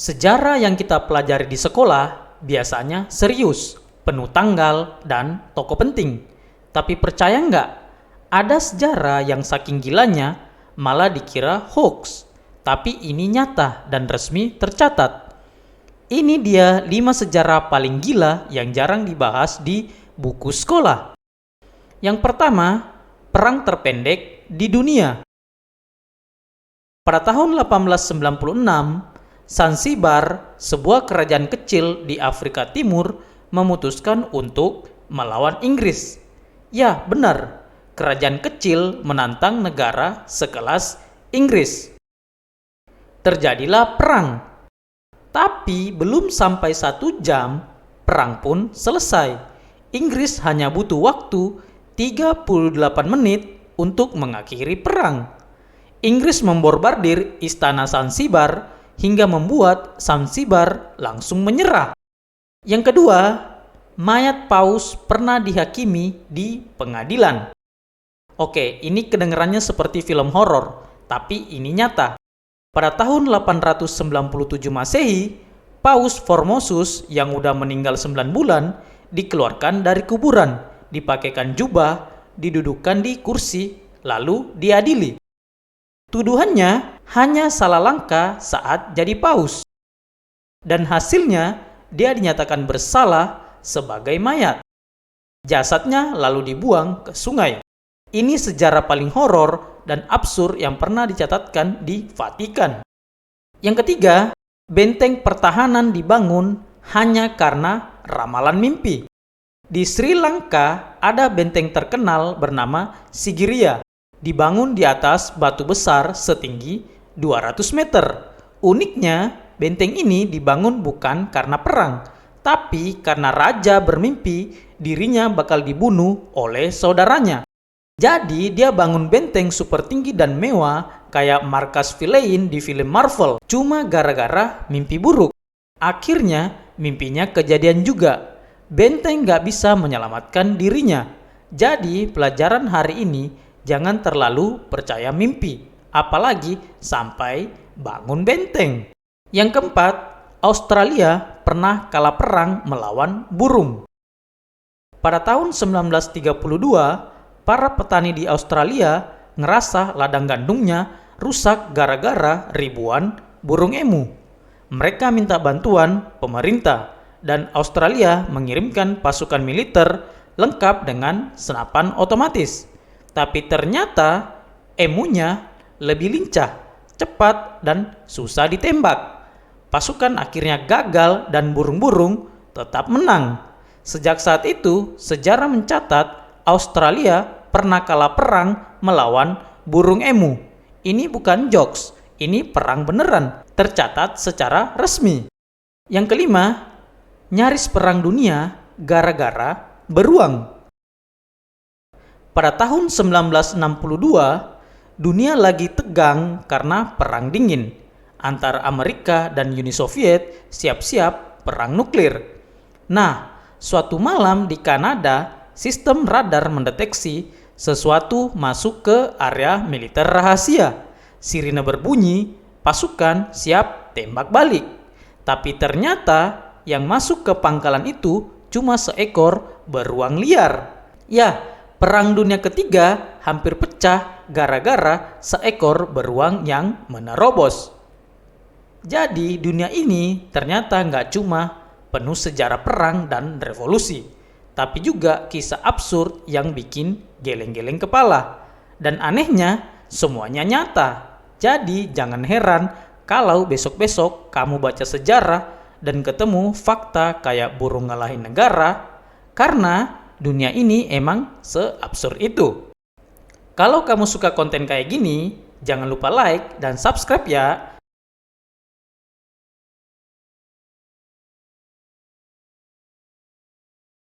Sejarah yang kita pelajari di sekolah biasanya serius, penuh tanggal, dan tokoh penting. Tapi percaya nggak? Ada sejarah yang saking gilanya malah dikira hoax. Tapi ini nyata dan resmi tercatat. Ini dia 5 sejarah paling gila yang jarang dibahas di buku sekolah. Yang pertama, perang terpendek di dunia. Pada tahun 1896, Zanzibar, sebuah kerajaan kecil di Afrika Timur, memutuskan untuk melawan Inggris. Ya, benar. Kerajaan kecil menantang negara sekelas Inggris. Terjadilah perang. Tapi belum sampai 1 jam, perang pun selesai. Inggris hanya butuh waktu 38 menit untuk mengakhiri perang. Inggris membombardir istana Zanzibar hingga membuat Zanzibar langsung menyerah. Yang kedua, mayat paus pernah dihakimi di pengadilan. Oke, ini kedengarannya seperti film horor, tapi ini nyata. Pada tahun 897 Masehi, Paus Formosus yang udah meninggal 9 bulan dikeluarkan dari kuburan, dipakaikan jubah, didudukkan di kursi, lalu diadili. Tuduhannya hanya salah langkah saat jadi paus. Dan hasilnya dia dinyatakan bersalah sebagai mayat. Jasadnya lalu dibuang ke sungai. Ini sejarah paling horor dan absurd yang pernah dicatatkan di Vatikan. Yang ketiga, benteng pertahanan dibangun hanya karena ramalan mimpi. Di Sri Lanka ada benteng terkenal bernama Sigiriya. Dibangun di atas batu besar setinggi 200 meter. Uniknya, benteng ini dibangun bukan karena perang, tapi karena raja bermimpi dirinya bakal dibunuh oleh saudaranya. Jadi dia bangun benteng super tinggi dan mewah kayak markas villain di film Marvel. Cuma gara-gara mimpi buruk. Akhirnya mimpinya kejadian juga. Benteng gak bisa menyelamatkan dirinya. Jadi pelajaran hari ini, jangan terlalu percaya mimpi. Apalagi sampai bangun benteng. Yang keempat, Australia pernah kalah perang melawan burung. Pada tahun 1932, para petani di Australia ngerasa ladang gandumnya rusak gara-gara ribuan burung emu. Mereka minta bantuan pemerintah dan Australia mengirimkan pasukan militer lengkap dengan senapan otomatis. Tapi ternyata emunya lebih lincah, cepat, dan susah ditembak. Pasukan akhirnya gagal dan burung-burung tetap menang. Sejak saat itu, sejarah mencatat Australia pernah kalah perang melawan burung emu. Ini bukan jokes, ini perang beneran, tercatat secara resmi. Yang kelima, nyaris perang dunia gara-gara beruang. Pada tahun 1962, dunia lagi tegang karena perang dingin. Antara Amerika dan Uni Soviet siap-siap perang nuklir. Nah, suatu malam di Kanada, sistem radar mendeteksi sesuatu masuk ke area militer rahasia. Sirine berbunyi, pasukan siap tembak balik. Tapi ternyata yang masuk ke pangkalan itu cuma seekor beruang liar. Ya, perang dunia ketiga hampir pecah gara-gara seekor beruang yang menerobos. Jadi dunia ini ternyata nggak cuma penuh sejarah perang dan revolusi, tapi juga kisah absurd yang bikin geleng-geleng kepala. Dan anehnya, semuanya nyata. Jadi jangan heran kalau besok-besok kamu baca sejarah dan ketemu fakta kayak burung ngalahin negara, karena dunia ini emang seabsurd itu. Kalau kamu suka konten kayak gini, jangan lupa like dan subscribe ya.